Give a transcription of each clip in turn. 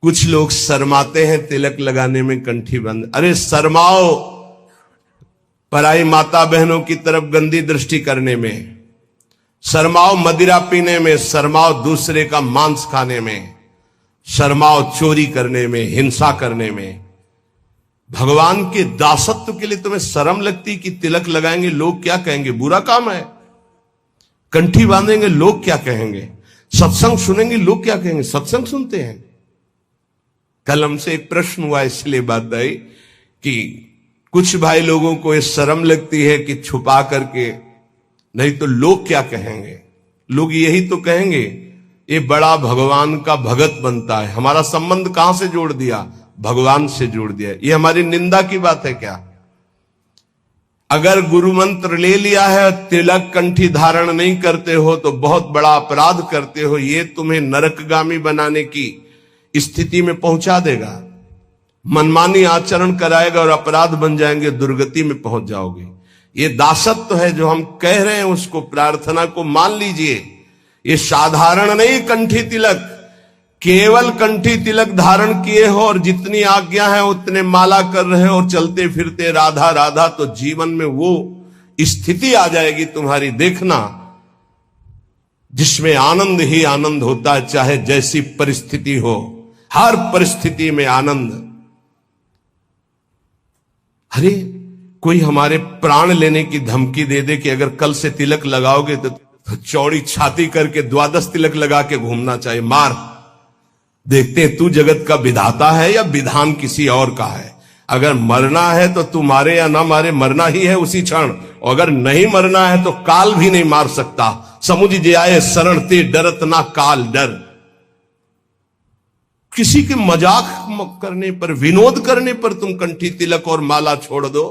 कुछ लोग शर्माते हैं तिलक लगाने में, कंठी बंद। अरे शर्माओ पराई माता बहनों की तरफ गंदी दृष्टि करने में, शर्माओ मदिरा पीने में, शर्माओ दूसरे का मांस खाने में, शर्माओ चोरी करने में, हिंसा करने में। भगवान के दासत्व के लिए तुम्हें शर्म लगती कि तिलक लगाएंगे लोग क्या कहेंगे, बुरा काम है। कंठी बांधेंगे लोग क्या कहेंगे, सत्संग सुनेंगे लोग क्या कहेंगे। सत्संग सुनते हैं। कल हमसे एक प्रश्न हुआ, इसलिए बात आई कि कुछ भाई लोगों को ये शर्म लगती है कि छुपा करके, नहीं तो लोग क्या कहेंगे। लोग यही तो कहेंगे ये बड़ा भगवान का भगत बनता है। हमारा संबंध कहां से जोड़ दिया, भगवान से जोड़ दिया। ये हमारी निंदा की बात है क्या? अगर गुरु मंत्र ले लिया है, तिलक कंठी धारण नहीं करते हो तो बहुत बड़ा अपराध करते हो। ये तुम्हें नरकगामी बनाने की स्थिति में पहुंचा देगा, मनमानी आचरण कराएगा और अपराध बन जाएंगे, दुर्गति में पहुंच जाओगे। ये दासत्व है जो हम कह रहे हैं, उसको प्रार्थना को मान लीजिए। ये साधारण नहीं कंठी तिलक, केवल कंठी तिलक धारण किए हो और जितनी आज्ञा है उतने माला कर रहे हो और चलते फिरते राधा राधा, तो जीवन में वो स्थिति आ जाएगी तुम्हारी, देखना, जिसमें आनंद ही आनंद होता है, चाहे जैसी परिस्थिति हो, हर परिस्थिति में आनंद। अरे कोई हमारे प्राण लेने की धमकी दे दे कि अगर कल से तिलक लगाओगे तो चौड़ी छाती करके 12 तिलक लगा के घूमना चाहिए, मार। देखते हैं तू जगत का विधाता है या विधान किसी और का है। अगर मरना है तो तू मारे या ना मारे, मरना ही है उसी क्षण। और अगर नहीं मरना है तो काल भी नहीं मार सकता। समुझ जे आए शरण ते डरत ना काल डर। किसी के मजाक करने पर, विनोद करने पर तुम कंठी तिलक और माला छोड़ दो,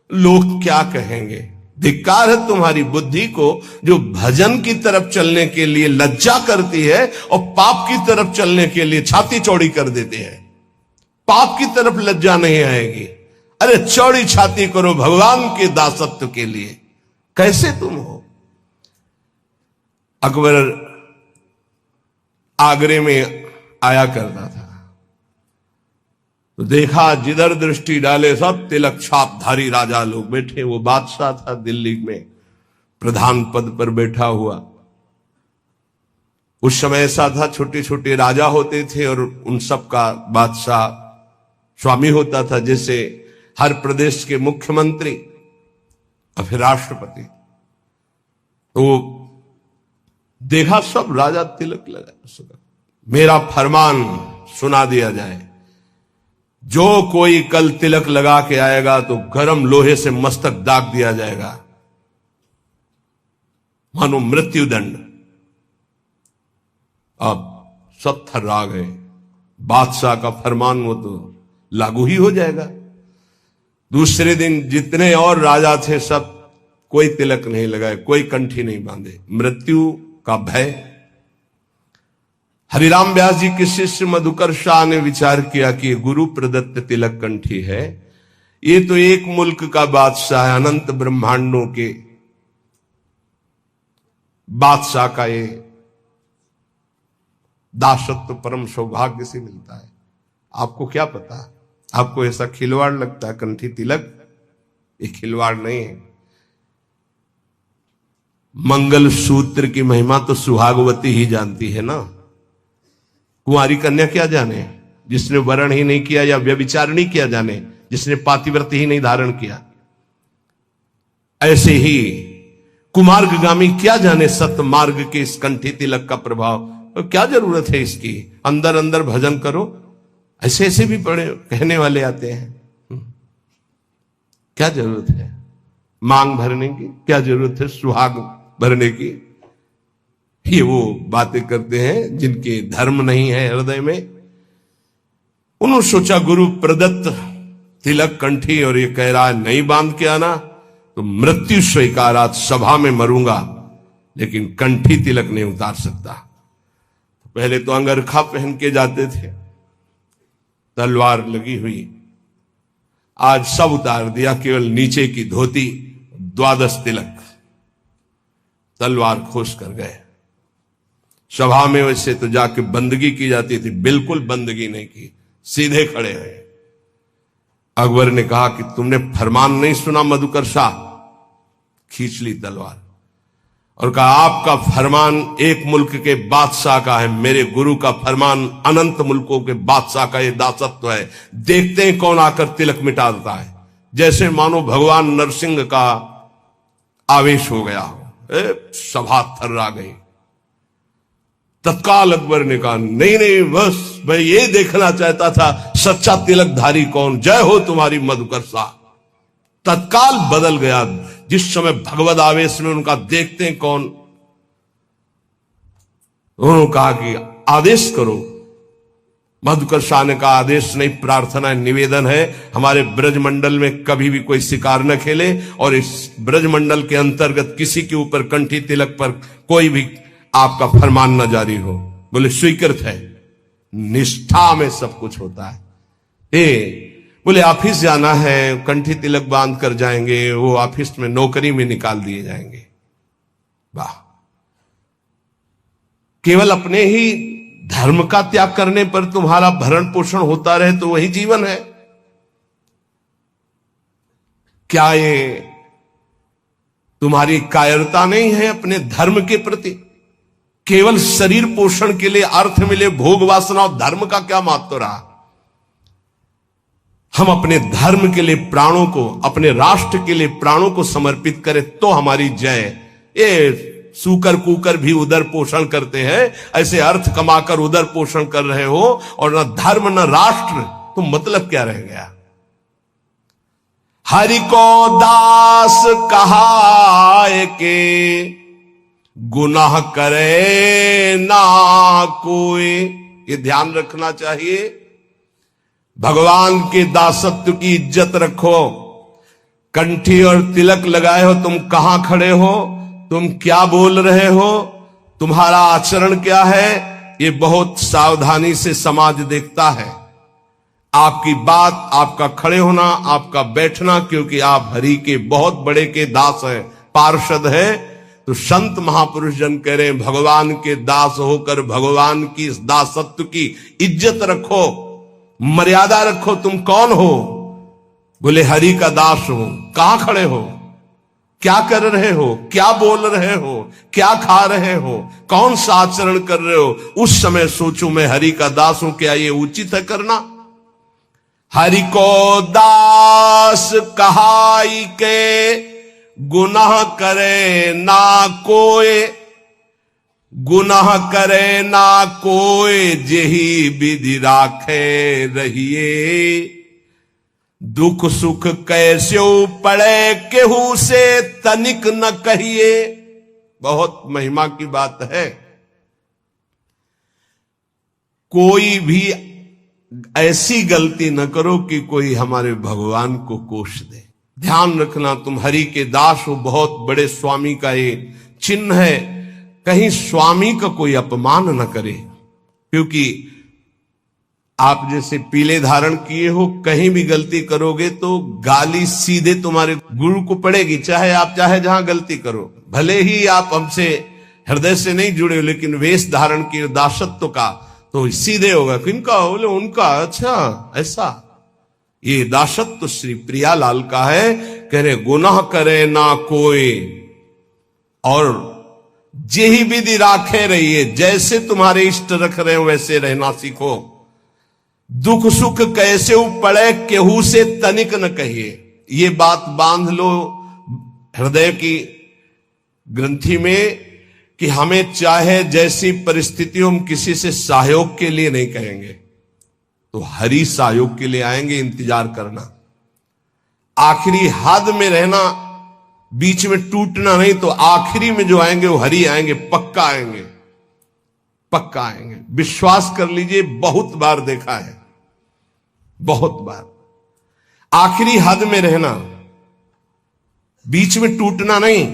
लोग क्या कहेंगे। धिक्कार है तुम्हारी बुद्धि को जो भजन की तरफ चलने के लिए लज्जा करती है और पाप की तरफ चलने के लिए छाती चौड़ी कर देते हैं। पाप की तरफ लज्जा नहीं आएगी। अरे चौड़ी छाती करो भगवान के दासत्व के लिए। कैसे तुम हो? अकबर आगरे में आया करता था तो देखा जिधर दृष्टि डाले सब तिलक छापधारी राजा लोग बैठे। वो बादशाह था दिल्ली में, प्रधान पद पर बैठा हुआ। उस समय ऐसा था, छोटे छोटे राजा होते थे और उन सब का बादशाह स्वामी होता था, जैसे हर प्रदेश के मुख्यमंत्री और फिर राष्ट्रपति। तो देखा सब राजा तिलक लगा। मेरा फरमान सुना दिया जाए, जो कोई कल तिलक लगा के आएगा तो गरम लोहे से मस्तक दाग दिया जाएगा, मानो मृत्युदंड। अब सब थर्रा गए। बादशाह का फरमान वो तो लागू ही हो जाएगा। दूसरे दिन जितने और राजा थे सब कोई तिलक नहीं लगाए, कोई कंठी नहीं बांधे, मृत्यु का भय। हरिराम व्यास जी के शिष्य मधुकर शाह ने विचार किया कि गुरु प्रदत्त तिलक कंठी है, ये तो एक मुल्क का बादशाह है, अनंत ब्रह्मांडों के बादशाह का ये दासत्व परम सौभाग्य से मिलता है। आपको क्या पता, आपको ऐसा खिलवाड़ लगता है कंठी तिलक? ये खिलवाड़ नहीं है। मंगल सूत्र की महिमा तो सुहागवती ही जानती है ना। कुंवारी कन्या क्या जाने, जिसने वरण ही नहीं किया या व्यभिचार नहीं किया जाने, जिसने पातिव्रत ही नहीं धारण किया। ऐसे ही कुमार्गगामी क्या जाने सत्य मार्ग के इस कंठी तिलक का प्रभाव। तो क्या जरूरत है इसकी, अंदर अंदर भजन करो। ऐसे ऐसे भी बड़े कहने वाले आते हैं, क्या जरूरत है मांग भरने की, क्या जरूरत है सुहाग भरने की। ये वो बातें करते हैं जिनके धर्म नहीं है हृदय में। उन्होंने सोचा गुरु प्रदत्त तिलक कंठी और ये कह रहा है नहीं बांध के आना तो मृत्यु स्वीकारात, सभा में मरूंगा लेकिन कंठी तिलक नहीं उतार सकता। पहले तो अंगरखा पहन के जाते थे, तलवार लगी हुई, आज सब उतार दिया, केवल नीचे की धोती, 12 तिलक, तलवार खोस कर गए। सभा में वैसे तो जाके बंदगी की जाती थी, बिल्कुल बंदगी नहीं की, सीधे खड़े हैं। अकबर ने कहा कि तुमने फरमान नहीं सुना मधुकर शाह? खींच ली तलवार और कहा आपका फरमान एक मुल्क के बादशाह का है, मेरे गुरु का फरमान अनंत मुल्कों के बादशाह का ये दासत्व है। देखते हैं कौन आकर तिलक मिटा देता है। जैसे मानो भगवान नरसिंह का आवेश हो गया हो, सभा थर्रा गई। तत्काल अकबर ने कहा नहीं नहीं, बस मैं ये देखना चाहता था सच्चा तिलकधारी कौन, जय हो तुम्हारी मधुकर शाह। तत्काल बदल गया जिस समय भगवद आवेश में उनका देखते हैं कौन। उन्होंने कहा कि आदेश करो। मधुकर शाह ने कहा आदेश नहीं, प्रार्थना है, निवेदन है, हमारे ब्रजमंडल में कभी भी कोई शिकार न खेले और इस ब्रजमंडल के अंतर्गत किसी के ऊपर कंठी तिलक पर कोई भी आपका फरमान न जारी हो। बोले स्वीकृत है। निष्ठा में सब कुछ होता है। बोले ऑफिस जाना है, कंठी तिलक बांध कर जाएंगे, वो ऑफिस में नौकरी में निकाल दिए जाएंगे। वाह, केवल अपने ही धर्म का त्याग करने पर तुम्हारा भरण पोषण होता रहे तो वही जीवन है क्या? ये तुम्हारी कायरता नहीं है अपने धर्म के प्रति? केवल शरीर पोषण के लिए अर्थ मिले, भोग वासना और धर्म का क्या महत्व रहा? हम अपने धर्म के लिए प्राणों को, अपने राष्ट्र के लिए प्राणों को समर्पित करें तो हमारी जय। ये सूकर कूकर भी उदर पोषण करते हैं, ऐसे अर्थ कमाकर उदर पोषण कर रहे हो और न धर्म न राष्ट्र, तो मतलब क्या रह गया? हरि को दास कहाए के गुनाह करे ना कोई। ये ध्यान रखना चाहिए। भगवान के दासत्व की इज्जत रखो। कंठी और तिलक लगाए हो, तुम कहां खड़े हो, तुम क्या बोल रहे हो, तुम्हारा आचरण क्या है, ये बहुत सावधानी से समाज देखता है। आपकी बात, आपका खड़े होना, आपका बैठना, क्योंकि आप हरि के बहुत बड़े के दास हैं, पार्षद हैं। तो संत महापुरुष जन कह रहे हैं भगवान के दास होकर भगवान की इस दासत्व की इज्जत रखो, मर्यादा रखो। तुम कौन हो? बोले हरि का दास हो। कहां खड़े हो? क्या कर रहे हो? क्या बोल रहे हो? क्या खा रहे हो? कौन सा आचरण कर रहे हो? उस समय सोचो मैं हरि का दास हूं, क्या ये उचित है करना? हरि को दास कहाई के गुनाह करे ना कोई, गुनाह करे ना कोई, जेही विधि राखे रहिए। दुख सुख कैसे पड़े केहू से तनिक न कहिए। बहुत महिमा की बात है। कोई भी ऐसी गलती न करो कि कोई हमारे भगवान को कोष दे। ध्यान रखना, तुम हरि के दास हो, बहुत बड़े स्वामी का ये चिन्ह है। कहीं स्वामी का कोई अपमान न करे, क्योंकि आप जैसे पीले धारण किए हो, कहीं भी गलती करोगे तो गाली सीधे तुम्हारे गुरु को पड़ेगी, चाहे आप चाहे जहां गलती करो। भले ही आप हमसे हृदय से नहीं जुड़े हो, लेकिन वेश धारण किए दासत्व का तो सीधे होगा। किनका? बोले उनका। अच्छा ऐसा, ये दासत्व श्री प्रियालाल का है। कह रहे गुनाह करे ना कोई और जेही विधि राखे रहिए। जैसे तुम्हारे इष्ट रख रहे हो वैसे रहना सीखो। दुख सुख कैसे पड़े केहू से तनिक न कहिए। ये बात बांध लो हृदय की ग्रंथि में कि हमें चाहे जैसी परिस्थितियों हम किसी से सहयोग के लिए नहीं कहेंगे, तो हरि सहयोग के लिए आएंगे। इंतजार करना, आखिरी हद में रहना, बीच में टूटना नहीं। तो आखिरी में जो आएंगे वो हरि आएंगे, पक्का आएंगे, पक्का आएंगे। विश्वास कर लीजिए, बहुत बार देखा है, बहुत बार। आखिरी हद में रहना, बीच में टूटना नहीं,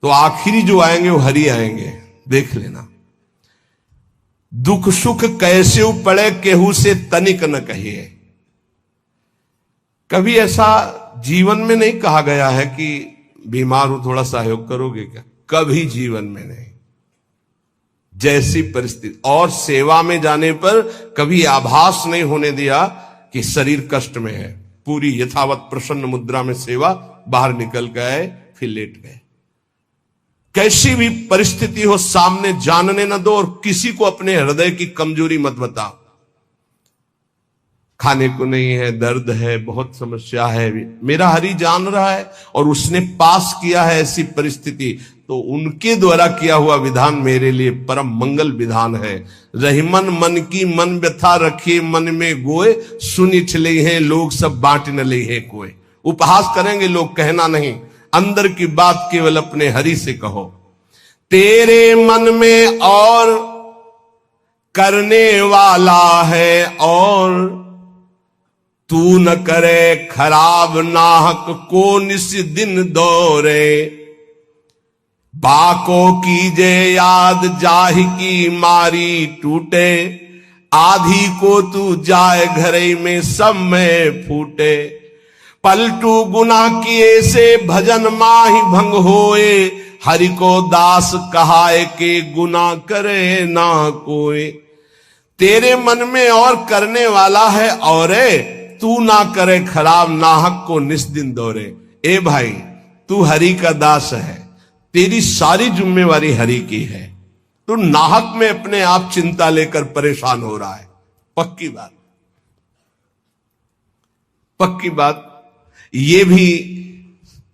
तो आखिरी जो आएंगे वो हरि आएंगे, देख लेना। दुख सुख कैसे पड़े केहू से तनिक न कहिए। कभी ऐसा जीवन में नहीं कहा गया है कि बीमार हो थोड़ा सहयोग करोगे क्या? कभी जीवन में नहीं। जैसी परिस्थिति, और सेवा में जाने पर कभी आभास नहीं होने दिया कि शरीर कष्ट में है। पूरी यथावत प्रसन्न मुद्रा में सेवा, बाहर निकल गए, फिर लेट गए। कैसी भी परिस्थिति हो सामने जानने न दो, और किसी को अपने हृदय की कमजोरी मत बताओ। खाने को नहीं है, दर्द है, बहुत समस्या है, मेरा हरि जान रहा है और उसने पास किया है ऐसी परिस्थिति, तो उनके द्वारा किया हुआ विधान मेरे लिए परम मंगल विधान है। रहीमन मन की मन व्यथा रखिए मन में गोए, सुन चले हैं लोग सब बांट न ले है कोई। उपहास करेंगे लोग, कहना नहीं, अंदर की बात केवल अपने हरि से कहो। तेरे मन में और करने वाला है और, तू न करे खराब नाहक को निस दिन दौरे। बाको कीजे याद जाहि की मारी टूटे, आधी को तू जाए घरे में सब में फूटे। पलटू गुना किए से भजन माही भंग होए, हरि को दास कहाए के गुना करे ना कोई। तेरे मन में और करने वाला है और तू ना करे खराब नाहक को निस दिन दौरे। ए भाई, तू हरि का दास है, तेरी सारी जिम्मेवारी हरि की है, तू नाहक में अपने आप चिंता लेकर परेशान हो रहा है। पक्की बात, पक्की बात, ये भी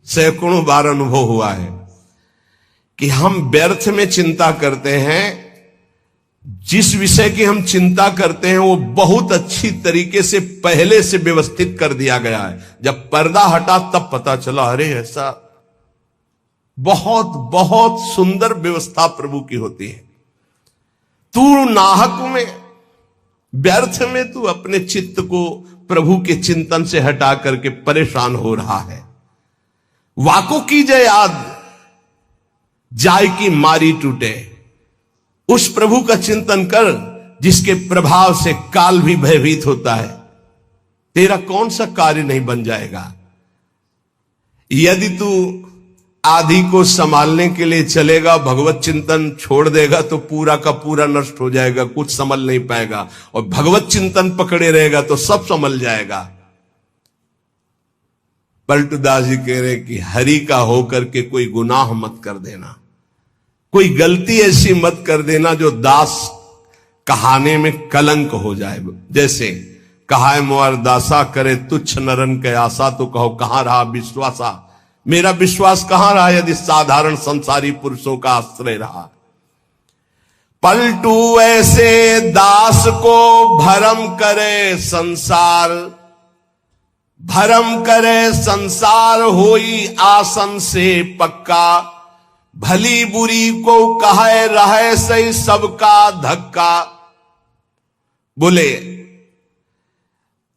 सैकड़ों बार अनुभव हुआ है कि हम व्यर्थ में चिंता करते हैं। जिस विषय की हम चिंता करते हैं वो बहुत अच्छी तरीके से पहले से व्यवस्थित कर दिया गया है। जब पर्दा हटा तब पता चला, अरे ऐसा बहुत बहुत सुंदर व्यवस्था प्रभु की होती है। तू नाहक में, व्यर्थ में तू अपने चित्त को प्रभु के चिंतन से हटा करके परेशान हो रहा है। वाको की जय याद जाय की मारी टूटे। उस प्रभु का चिंतन कर जिसके प्रभाव से काल भी भयभीत होता है। तेरा कौन सा कार्य नहीं बन जाएगा। यदि तू आधी को संभालने के लिए चलेगा, भगवत चिंतन छोड़ देगा तो पूरा का पूरा नष्ट हो जाएगा, कुछ संभल नहीं पाएगा। और भगवत चिंतन पकड़े रहेगा तो सब संभल जाएगा। पलटूदास जी कह रहे कि हरि का होकर के कोई गुनाह मत कर देना, कोई गलती ऐसी मत कर देना जो दास कहाने में कलंक हो जाए। जैसे कहा मोर दासा करे तुच्छ नरन के आशा, तो कहो कहां रहा विश्वासा। मेरा विश्वास कहां रहा यदि साधारण संसारी पुरुषों का आश्रय रहा। पलटू ऐसे दास को भरम करे संसार, भरम करे संसार होई आसन से पक्का। भली बुरी को कहे रहे सही सबका धक्का। बोले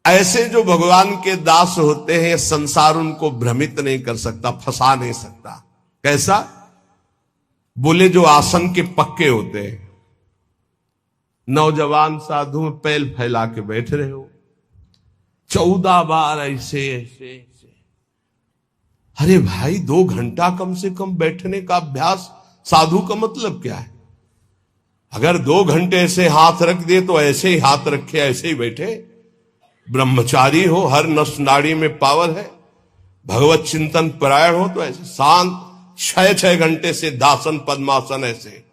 ऐसे जो भगवान के दास होते हैं, संसार उनको भ्रमित नहीं कर सकता, फंसा नहीं सकता। कैसा? बोले जो आसन के पक्के होते हैं। नौजवान साधु में पैल फैला के बैठ रहे हो, 14 बार ऐसे ऐसे ऐसे। अरे भाई 2 घंटा कम से कम बैठने का अभ्यास, साधु का मतलब क्या है? अगर 2 घंटे ऐसे हाथ रख दिए तो ऐसे ही हाथ रखे, ऐसे ही बैठे। ब्रह्मचारी हो, हर नस नाड़ी में पावर है, भगवत चिंतन परायण हो तो ऐसे शांत 6-6 घंटे से दासन पद्मासन, ऐसे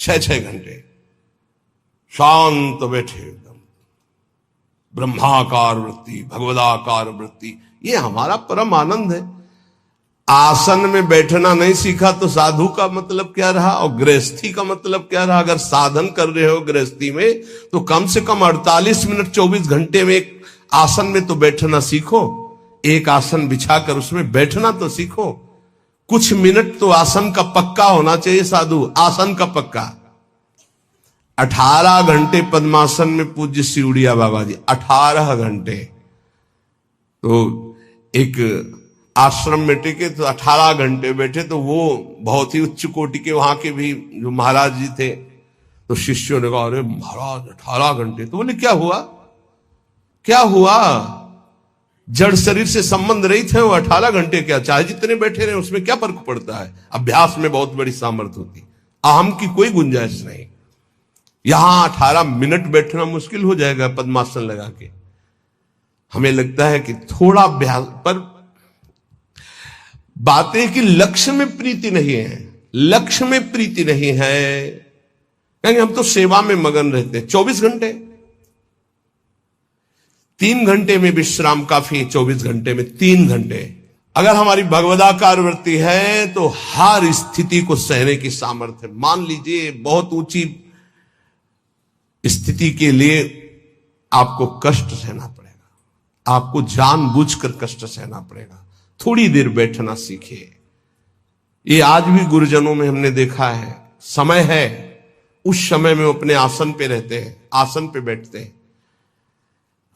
6-6 घंटे शांत बैठे एकदम। ब्रह्माकार वृत्ति, भगवदाकार वृत्ति, ये हमारा परम आनंद है। आसन में बैठना नहीं सीखा तो साधु का मतलब क्या रहा, और गृहस्थी का मतलब क्या रहा। अगर साधन कर रहे हो गृहस्थी में तो कम से कम 48 मिनट 24 घंटे में एक आसन में तो बैठना सीखो। एक आसन बिछाकर उसमें बैठना तो सीखो। कुछ मिनट तो आसन का पक्का होना चाहिए साधु, आसन का पक्का। 18 घंटे पद्मासन में पूज्य सिउड़िया बाबा जी, 18 घंटे। तो एक आश्रम में टिके तो 18 घंटे बैठे, तो वो बहुत ही उच्च कोटि के वहां के भी जो महाराज जी थे, तो शिष्यों ने कहा अरे महाराज 18 घंटे। तो बोले क्या हुआ, क्या हुआ? जड़ शरीर से संबंध रहित है वो 18 घंटे, क्या चाहे जितने बैठे रहे उसमें क्या फर्क पड़ता है। अभ्यास में बहुत बड़ी सामर्थ्य होती। अहम की कोई गुंजाइश नहीं। यहां 18 मिनट बैठना मुश्किल हो जाएगा पद्मासन लगा के। हमें लगता है कि थोड़ा अभ्यास, पर बातें कि लक्ष्य में प्रीति नहीं है, लक्ष्य में प्रीति नहीं है, क्योंकि हम तो सेवा में मगन रहते हैं 24 घंटे। 3 घंटे में विश्राम काफी, 24 घंटे में 3 घंटे। अगर हमारी भगवदाकार वृत्ति है तो हर स्थिति को सहने की सामर्थ्य। मान लीजिए बहुत ऊंची स्थिति के लिए आपको कष्ट सहना पड़ेगा, आपको जानबूझकर कष्ट सहना पड़ेगा। थोड़ी देर बैठना सीखिए। ये आज भी गुरुजनों में हमने देखा है, समय है, उस समय में अपने आसन पे रहते हैं, आसन पे बैठते हैं।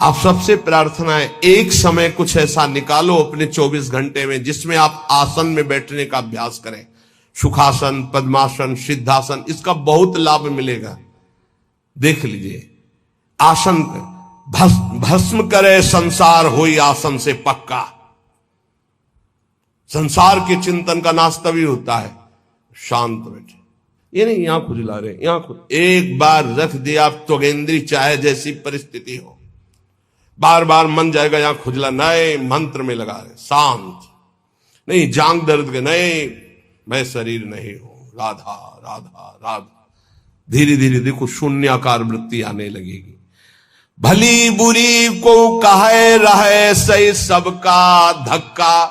आप सबसे प्रार्थना है एक समय कुछ ऐसा निकालो अपने 24 घंटे में जिसमें आप आसन में बैठने का अभ्यास करें। सुखासन, पद्मासन, सिद्धासन, इसका बहुत लाभ मिलेगा। देख लीजिए, आसन भस्म करे संसार होई आसन से पक्का। संसार के चिंतन का नाश तभी होता है शांत बैठे। ये नहीं यहां खुजला रहे, यहां खुद एक बार रख दिया आप त्वगेंद्री, चाहे जैसी परिस्थिति हो, बार बार मन जाएगा यहां खुजला, नए मंत्र में लगा रहे, शांत नहीं, जांग दर्द के नहीं, मैं शरीर नहीं हूं, राधा राधा राधा। धीरे धीरे देखो शून्याकार वृत्ति आने लगेगी। भली बुरी को कहे रहे सही सबका धक्का।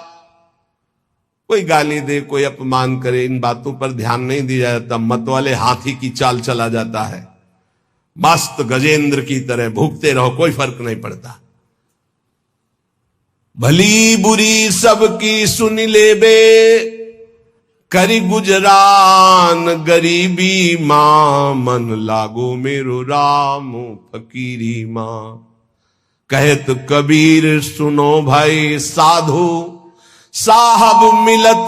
कोई गाली दे, कोई अपमान करे, इन बातों पर ध्यान नहीं दिया जाता। मत वाले हाथी की चाल चला जाता है, मस्त गजेंद्र की तरह भूखते रहो, कोई फर्क नहीं पड़ता। भली बुरी सबकी सुन ले बे, करी गुजरान गरीबी मां, मन लागो मेरो राम फकीरी मां। कहत कबीर सुनो भाई साधु, साहब मिलत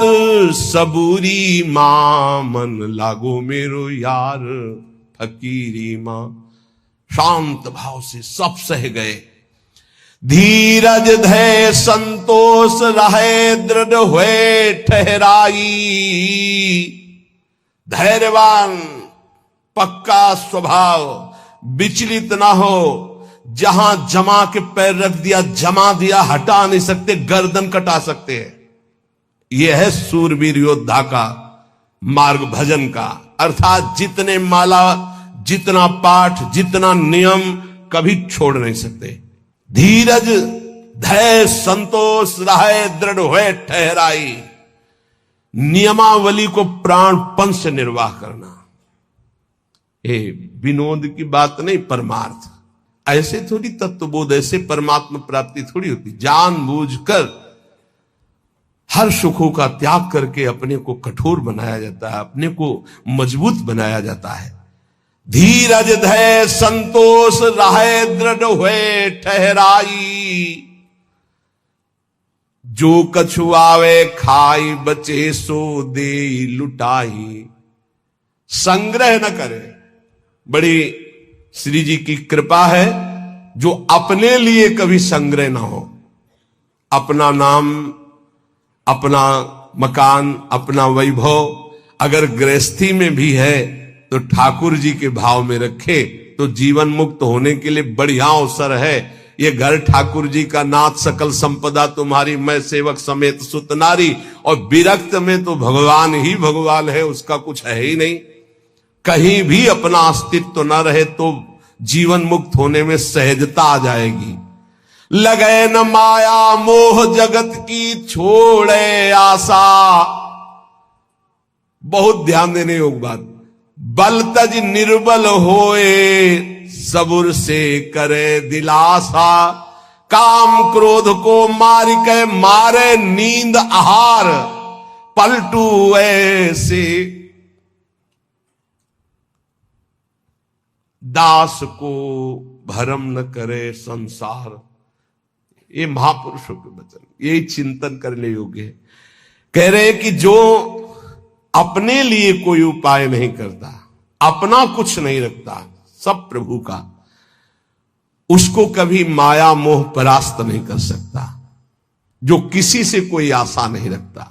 सबूरी मां, मन लागो मेरो यार फकीरी मां। शांत भाव से सब सह गए। धीरज धै संतोष रहे, दृढ़ हुए ठहराई। धैर्यवान, पक्का स्वभाव, विचलित ना हो। जहां जमा के पैर रख दिया, जमा दिया, हटा नहीं सकते, गर्दन कटा सकते हैं। यह है सूरवीर योद्धा का मार्ग भजन का। अर्थात जितने माला, जितना पाठ, जितना नियम, कभी छोड़ नहीं सकते। धीरज धैर्य संतोष रहे, दृढ़ हुए ठहराई। नियमावली को प्राणपन से निर्वाह करना, ये विनोद की बात नहीं, परमार्थ। ऐसे थोड़ी तत्वबोध, ऐसे परमात्मा प्राप्ति थोड़ी होती। जानबूझकर हर सुखों का त्याग करके अपने को कठोर बनाया जाता है, अपने को मजबूत बनाया जाता है। धीरज धैर्य संतोष रहे, दृढ़ हुए ठहराई। जो कछु आवे खाई, बचे सो दे लुटाई। संग्रह न करे। बड़ी श्री जी की कृपा है जो अपने लिए कभी संग्रह ना हो। अपना नाम, अपना मकान, अपना वैभव अगर गृहस्थी में भी है तो ठाकुर जी के भाव में रखे तो जीवन मुक्त होने के लिए बढ़िया अवसर है। ये घर ठाकुर जी का, नाथ सकल संपदा तुम्हारी, मैं सेवक समेत सुत नारी। और विरक्त में तो भगवान ही भगवान है, उसका कुछ है ही नहीं। कहीं भी अपना अस्तित्व न रहे तो जीवन मुक्त होने में सहजता आ जाएगी। लगे न माया मोह जगत की, छोड़े आशा। बहुत ध्यान देने योग्य बात। बल तज निर्बल होए, सबुर से करे दिलासा। काम क्रोध को मार के मारे नींद आहार, पलटू ऐसे। दास को भरम न करे संसार। ये महापुरुषों के वचन, ये चिंतन करने योग्य है। कह रहे कि जो अपने लिए कोई उपाय नहीं करता, अपना कुछ नहीं रखता, सब प्रभु का, उसको कभी माया मोह परास्त नहीं कर सकता। जो किसी से कोई आशा नहीं रखता,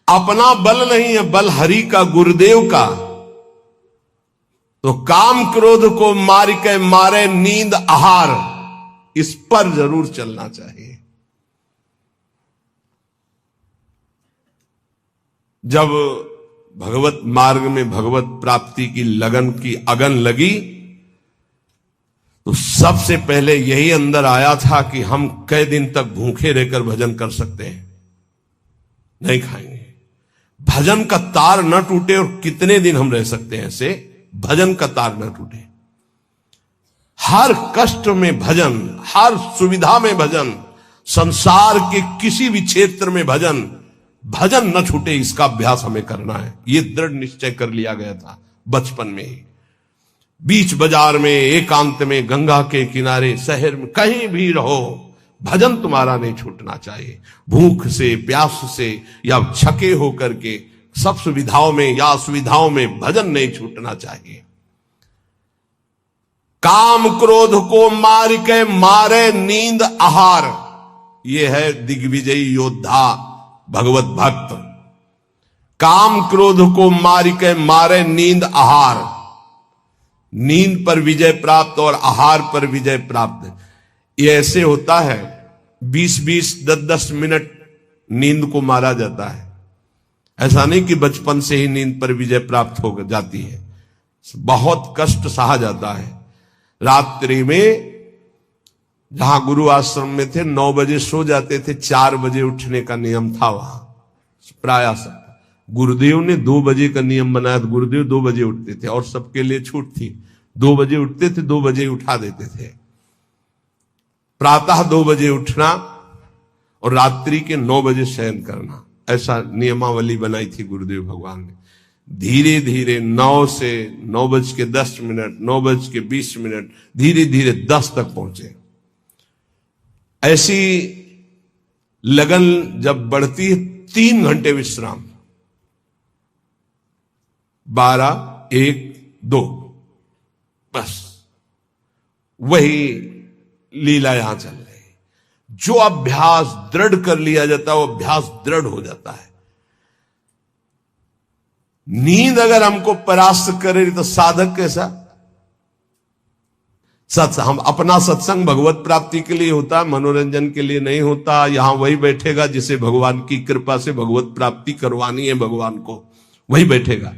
अपना बल नहीं है, बल हरि का, गुरुदेव का, तो काम क्रोध को मार के मारे नींद आहार, इस पर जरूर चलना चाहिए। जब भगवत मार्ग में भगवत प्राप्ति की लगन की अगन लगी तो सबसे पहले यही अंदर आया था कि हम कई दिन तक भूखे रहकर भजन कर सकते हैं, नहीं खाएंगे। भजन का तार न टूटे, और कितने दिन हम रह सकते हैं ऐसे, भजन का तार न टूटे। हर कष्ट में भजन, हर सुविधा में भजन, संसार के किसी भी क्षेत्र में भजन, भजन न छूटे, इसका अभ्यास हमें करना है। यह दृढ़ निश्चय कर लिया गया था बचपन में ही। बीच बाजार में, एकांत में, गंगा के किनारे, शहर में, कहीं भी रहो, भजन तुम्हारा नहीं छूटना चाहिए। भूख से, प्यास से या छके होकर के, सब सुविधाओं में या असुविधाओं में भजन नहीं छूटना चाहिए। काम क्रोध को मार के मारे नींद आहार, यह है दिग्विजयी योद्धा भगवत भक्त। काम क्रोध को मार के मारे नींद आहार, नींद पर विजय प्राप्त और आहार पर विजय प्राप्त। ये ऐसे होता है, 20-20, 10-10 मिनट नींद को मारा जाता है। ऐसा नहीं कि बचपन से ही नींद पर विजय प्राप्त हो जाती है, बहुत कष्ट सहा जाता है। रात्रि में जहां गुरु आश्रम में थे 9 बजे सो जाते थे, 4 बजे उठने का नियम था वहां प्राय सब। गुरुदेव ने 2 बजे का नियम बनाया, तो गुरुदेव 2 बजे उठते थे और सबके लिए छूट थी। 2 बजे उठते थे, 2 बजे उठा देते थे। प्रातः 2 बजे उठना और रात्रि के 9 बजे शयन करना, ऐसा नियमावली बनाई थी गुरुदेव भगवान ने। धीरे धीरे 9 से 9:10, 9:20, धीरे धीरे 10 तक पहुंचे। ऐसी लगन जब बढ़ती है, 3 घंटे विश्राम, 12, 1, 2, बस वही लीला यहां चल रही। जो अभ्यास दृढ़ कर लिया जाता है वो अभ्यास दृढ़ हो जाता है। नींद अगर हमको परास्त करे तो साधक कैसा? हम अपना सत्संग भगवत प्राप्ति के लिए होता है, मनोरंजन के लिए नहीं होता। यहां वही बैठेगा जिसे भगवान की कृपा से भगवत प्राप्ति करवानी है, भगवान को वही बैठेगा।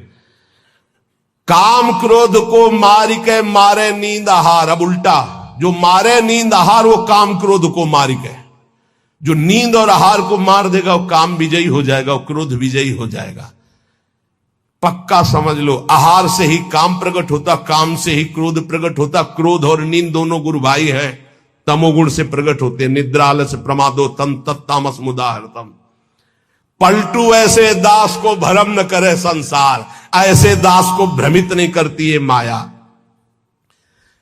काम क्रोध को मार के मारे नींद आहार, अब उल्टा, जो मारे नींद आहार वो काम क्रोध को मार के, जो नींद और आहार को मार देगा वो काम विजयी हो जाएगा, वो क्रोध विजयी हो जाएगा। पक्का समझ लो, आहार से ही काम प्रकट होता, काम से ही क्रोध प्रकट होता। क्रोध और नींद दोनों गुरु भाई हैं, तमोगुण से प्रकट होते। निद्रा आलस प्रमादो तम तत्तामस मुदाहरतम। पलटू ऐसे दास को भ्रम न करे संसार, ऐसे दास को भ्रमित नहीं करती है माया।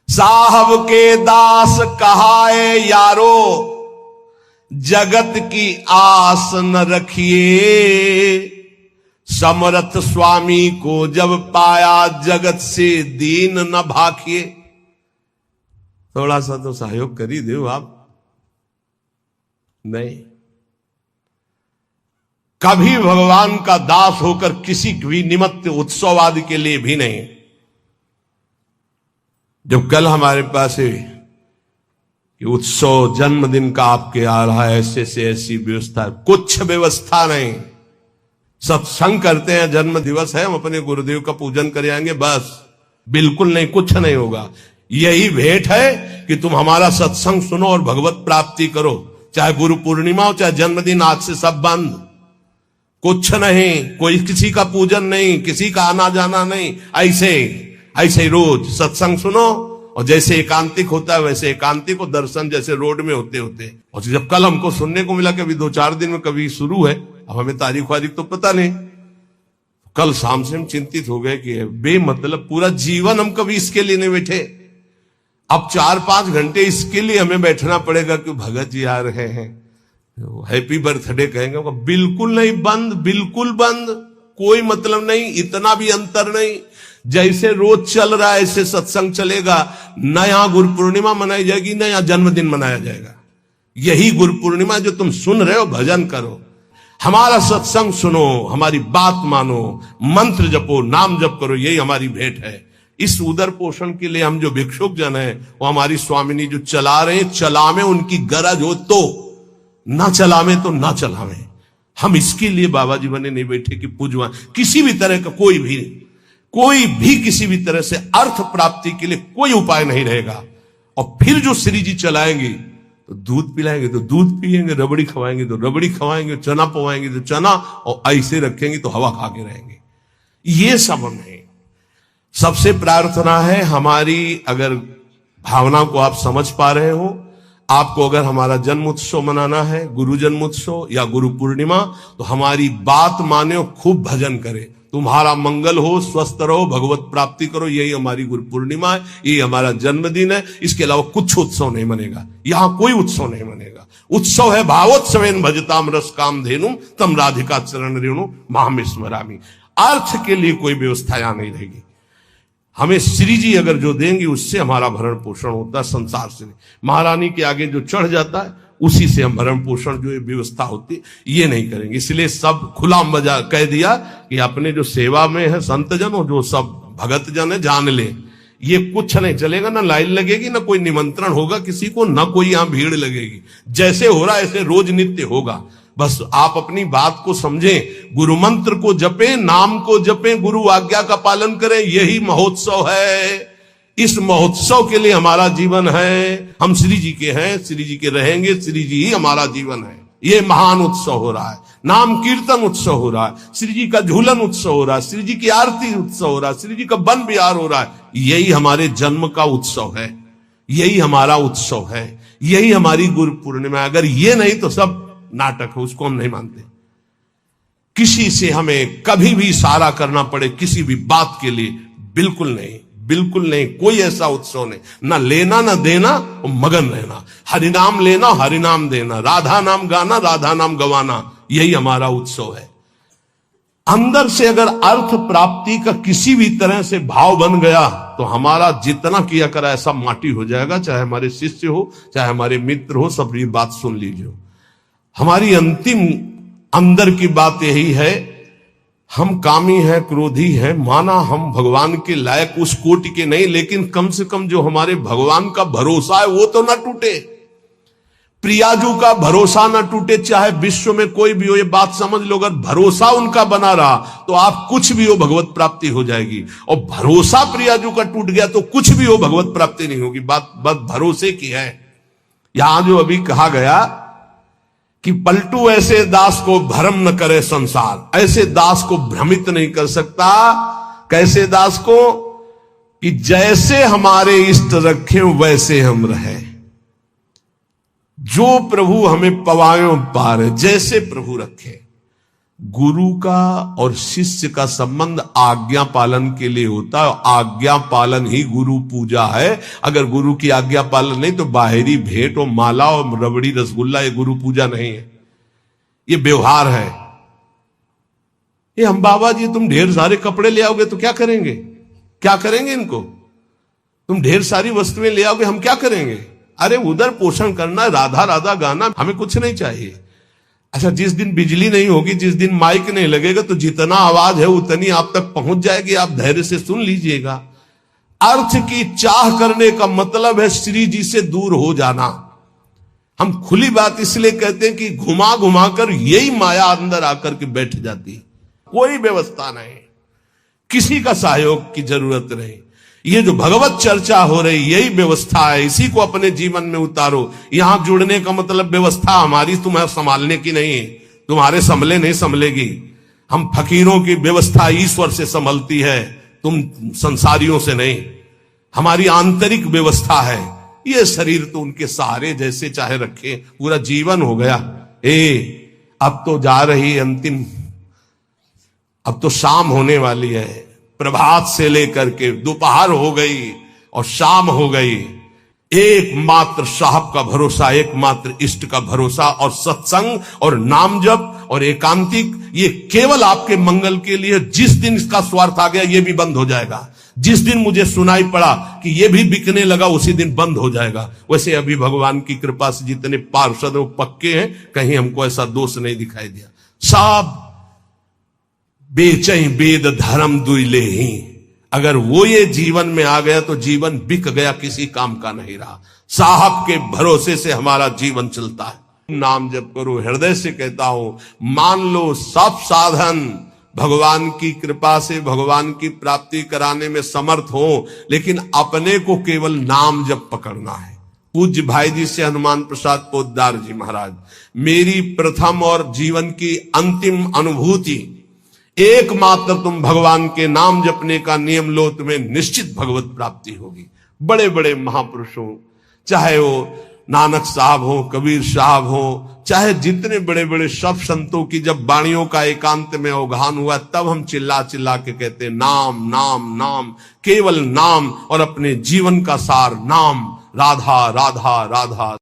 साहब के दास कहाए यारो, जगत की आस न रखिए। समर्थ स्वामी को जब पाया, जगत से दीन न भाखिए। थोड़ा सा तो सहयोग कर ही दो आप। नहीं, कभी भगवान का दास होकर किसी भी निमित्त उत्सव आदि के लिए भी नहीं। जब कल हमारे पास है कि उत्सव जन्मदिन का आपके आ रहा है, ऐसे से ऐसी व्यवस्था, कुछ व्यवस्था नहीं। सत्संग करते हैं, जन्म दिवस है, हम अपने गुरुदेव का पूजन कर आएंगे, बस। बिल्कुल नहीं, कुछ नहीं होगा। यही भेंट है कि तुम हमारा सत्संग सुनो और भगवत प्राप्ति करो। चाहे गुरु पूर्णिमा हो, चाहे जन्मदिन, आज से सब बंद, कुछ नहीं। कोई किसी का पूजन नहीं, किसी का आना जाना नहीं। ऐसे ही रोज सत्संग सुनो, और जैसे एकांतिक होता है वैसे एकांतिक, और दर्शन जैसे रोड में होते होते। और जब कल हमको सुनने को मिला कि अभी 2-4 दिन में कभी शुरू है, अब हमें तारीख वारीख तो पता नहीं। कल शाम से हम चिंतित हो गए कि बेमतलब पूरा जीवन हम कभी इसके लिए नहीं बैठे, अब 4-5 घंटे इसके लिए हमें बैठना पड़ेगा कि भगत जी आ रहे हैं, हैप्पी बर्थडे कहेंगे। बिल्कुल नहीं, बंद, बिल्कुल बंद, कोई मतलब नहीं, इतना भी अंतर नहीं। जैसे रोज चल रहा है ऐसे सत्संग चलेगा। न यहां गुरु पूर्णिमा मनाई जाएगी, न यहां जन्मदिन मनाया जाएगा। यही गुरु पूर्णिमा जो तुम सुन रहे हो, भजन करो, हमारा सत्संग सुनो, हमारी बात मानो, मंत्र जपो, नाम जप करो, यही हमारी भेंट है। इस उदर पोषण के लिए हम जो भिक्षुक जन है वो हमारी स्वामिनी जो चला रहे हैं, चलावे उनकी गरज हो तो, ना चलावे तो ना चलावे। हम इसके लिए बाबा जी बने नहीं बैठे कि पूजवा किसी भी तरह का कोई भी किसी भी तरह से अर्थ प्राप्ति के लिए कोई उपाय नहीं रहेगा। और फिर जो श्री जी चलाएंगे तो दूध पिलाएंगे तो दूध पिएंगे, रबड़ी खवाएंगे तो रबड़ी खवाएंगे, चना पवाएंगे तो चना, और ऐसे रखेंगे तो हवा खा के रहेंगे। ये सब नहीं। सबसे प्रार्थना है हमारी, अगर भावना को आप समझ पा रहे हो, आपको अगर हमारा जन्म उत्सव मनाना है, गुरु जन्म उत्सव या गुरु पूर्णिमा, तो हमारी बात माने, खूब भजन करे, तुम्हारा मंगल हो, स्वस्थ रहो, भगवत प्राप्ति करो। यही हमारी गुरु पूर्णिमा है, यही हमारा जन्मदिन है। इसके अलावा कुछ उत्सव नहीं मनेगा, यहां कोई उत्सव नहीं मनेगा। उत्सव है भावोत्सवेन भजताम रस काम धेनुम तम राधिका चरण रेणु माम स्मरामि। अर्थ के लिए कोई व्यवस्था यहां नहीं रहेगी। हमें श्री जी अगर जो देंगे उससे हमारा भरण पोषण होता है, संसार से नहीं। महारानी के आगे जो चढ़ जाता है उसी से हम भरण पोषण जो व्यवस्था होती है ये नहीं करेंगे। इसलिए सब खुला बजा कह दिया कि अपने जो सेवा में है संत जन हो, जो सब भगत जन है, जान ले ये कुछ नहीं चलेगा। ना लाइन लगेगी, ना कोई निमंत्रण होगा किसी को, ना कोई यहां भीड़ लगेगी। जैसे हो रहा है ऐसे रोज नित्य होगा। बस आप अपनी बात को समझें, गुरु मंत्र को जपें, नाम को जपें, गुरु आज्ञा का पालन करें। यही महोत्सव है। इस महोत्सव के लिए हमारा जीवन है। हम श्री जी के हैं, श्री जी के रहेंगे, श्री जी ही हमारा जीवन है। ये महान उत्सव हो रहा है, नाम कीर्तन उत्सव हो रहा है, श्री जी का झूलन उत्सव हो रहा है, श्री जी की आरती उत्सव हो रहा है, श्री जी का वन विहार हो रहा है। यही हमारे जन्म का उत्सव है, यही हमारा उत्सव है, यही हमारी गुरु पूर्णिमा। अगर ये नहीं तो सब नाटक है, उसको हम नहीं मानते। किसी से हमें कभी भी इशारा करना पड़े किसी भी बात के लिए, बिल्कुल नहीं, बिल्कुल नहीं। कोई ऐसा उत्सव नहीं, ना लेना ना देना, और मगन रहना। हरिनाम लेना, हरिनाम देना, राधा नाम गाना, राधा नाम गवाना, यही हमारा उत्सव है। अंदर से अगर अर्थ प्राप्ति का किसी भी तरह से भाव बन गया तो हमारा जितना किया करा ऐसा माटी हो जाएगा। चाहे हमारे शिष्य हो, चाहे हमारे मित्र हो, सब ये बात सुन लीजिए। हमारी अंतिम अंदर की बात यही है, हम कामी हैं, क्रोधी हैं, माना हम भगवान के लायक उस कोटि के नहीं, लेकिन कम से कम जो हमारे भगवान का भरोसा है वो तो ना टूटे। प्रियाजू का भरोसा ना टूटे, चाहे विश्व में कोई भी हो। ये बात समझ लो, अगर भरोसा उनका बना रहा तो आप कुछ भी हो भगवत प्राप्ति हो जाएगी, और भरोसा प्रियाजू का टूट गया तो कुछ भी हो भगवत प्राप्ति नहीं होगी। बात भरोसे की है। यहां जो अभी कहा गया कि पलटू ऐसे दास को भ्रम न करे संसार, ऐसे दास को भ्रमित नहीं कर सकता। कैसे दास को? कि जैसे हमारे इष्ट रखे वैसे हम रहे, जो प्रभु हमें पवायो पार, जैसे प्रभु रखे। गुरु का और शिष्य का संबंध आज्ञा पालन के लिए होता है। आज्ञा पालन ही गुरु पूजा है। अगर गुरु की आज्ञा पालन नहीं तो बाहरी भेंट और माला और रबड़ी रसगुल्ला ये गुरु पूजा नहीं है, ये व्यवहार है। ये हम बाबा जी तुम ढेर सारे कपड़े ले आओगे तो क्या करेंगे? क्या करेंगे इनको? तुम ढेर सारी वस्तुएं ले आओगे, हम क्या करेंगे? अरे उधर पोषण करना, राधा राधा गाना, हमें कुछ नहीं चाहिए। अच्छा, जिस दिन बिजली नहीं होगी, जिस दिन माइक नहीं लगेगा, तो जितना आवाज है उतनी आप तक पहुंच जाएगी। आप धैर्य से सुन लीजिएगा। अर्थ की चाह करने का मतलब है श्री जी से दूर हो जाना। हम खुली बात इसलिए कहते हैं कि घुमा घुमा कर यही माया अंदर आकर के बैठ जाती। कोई व्यवस्था नहीं, किसी का सहयोग की जरूरत नहीं। ये जो भगवत चर्चा हो रही यही व्यवस्था है, इसी को अपने जीवन में उतारो। यहां जुड़ने का मतलब व्यवस्था हमारी तुम्हें संभालने की नहीं, तुम्हारे संभले नहीं संभलेगी। हम फकीरों की व्यवस्था ईश्वर से संभलती है, तुम संसारियों से नहीं। हमारी आंतरिक व्यवस्था है। ये शरीर तो उनके सहारे जैसे चाहे रखे, पूरा जीवन हो गया। अब तो जा रही अंतिम, अब तो शाम होने वाली है। प्रभात से लेकर के दोपहर हो गई और शाम हो गई। एकमात्र साहब का भरोसा, एकमात्र इष्ट का भरोसा, और सत्संग और नाम जप और एकांतिक, ये केवल आपके मंगल के लिए। जिस दिन इसका स्वार्थ आ गया ये भी बंद हो जाएगा। जिस दिन मुझे सुनाई पड़ा कि ये भी बिकने लगा उसी दिन बंद हो जाएगा। वैसे अभी भगवान की कृपा से जितने पार्षद वो पक्के हैं, कहीं हमको ऐसा दोष नहीं दिखाई दिया। सब बेचई वेद धर्म दुइले ही, अगर वो ये जीवन में आ गया तो जीवन बिक गया, किसी काम का नहीं रहा। साहब के भरोसे से हमारा जीवन चलता है। नाम जप करो, हृदय से कहता हूं, मान लो सब साधन भगवान की कृपा से भगवान की प्राप्ति कराने में समर्थ हो, लेकिन अपने को केवल नाम जप पकड़ना है। पूज्य भाई जी से हनुमान प्रसाद पोद्दार जी महाराज, मेरी प्रथम और जीवन की अंतिम अनुभूति, एकमात्र तुम भगवान के नाम जपने का नियम लो, तुम्हें निश्चित भगवत प्राप्ति होगी। बड़े बड़े महापुरुषों, चाहे वो नानक साहब हो, कबीर साहब हो, चाहे जितने बड़े बड़े सब संतों की जब वाणियों का एकांत में अवगाहन हुआ, तब हम चिल्ला चिल्ला के कहते नाम नाम नाम, केवल नाम, और अपने जीवन का सार नाम, राधा राधा राधा।